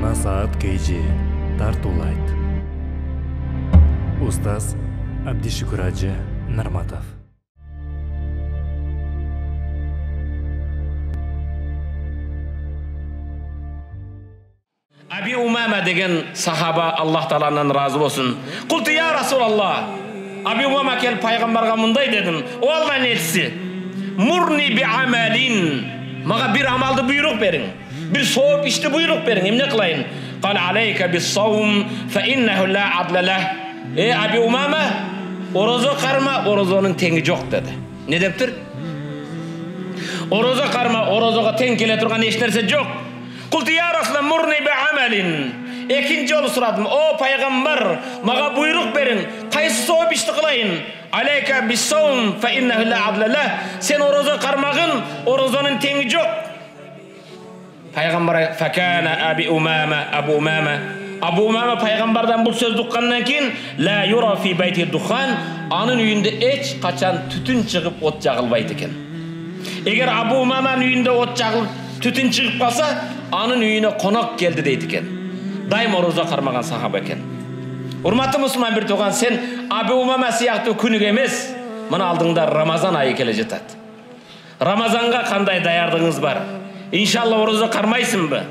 Насаат Кейджи тартуулайт. Устаз Абдишукур Ажы Нарматов. Аби Умама деген сахаба Аллах Тааланан разы болсын. Култу я Расулаллах. Аби Умама келіп пайғамбарға мындай дедім. О Аллахның елшісі, мурни би амалин. Мага bir амалды бұйрық берің. Bir соғып ішті бұйрық берің. Емне қылайын? Қал алейка би саум фа иннаху ла адла лах. Аби Умама, ораза қарма, оразаның теңі жоқ деді. Не деп тұр? Ораза қарма, оразаға тең келе тұрған еш нәрсе жоқ. Qultu ya Rasulullah murni bi amalin. Ekinci yolu сұрадым. О пайғамбар, маға бұйрық берің. Қайсы соғып ішті қылайын? Алейка би саум фа иннаху ла адла лах. Сен ораза қармағын, оразаның теңі жоқ. Пайғамбар факана Аби Умама, Абу Умама пайғамбардан бұл сөз ұққаннан кейін ла юра фи байти духан, анын үйінде еш қачан түтін шығып от жағылбайды екен. Егер Абу Умаманың үйінде от жағылып түтін шығып қалса, анын үйіне қонақ келді дейді екен. Дайым ораза қармаған сахаба екен. Урматты мұсылман бір туған, сен Аби Умама сияқты күніге емес, мына алдыңда Рамазан айы келе жатады. Рамазанға қандай даярдығыңыз бар? Иншалла ораза қармайсың ба?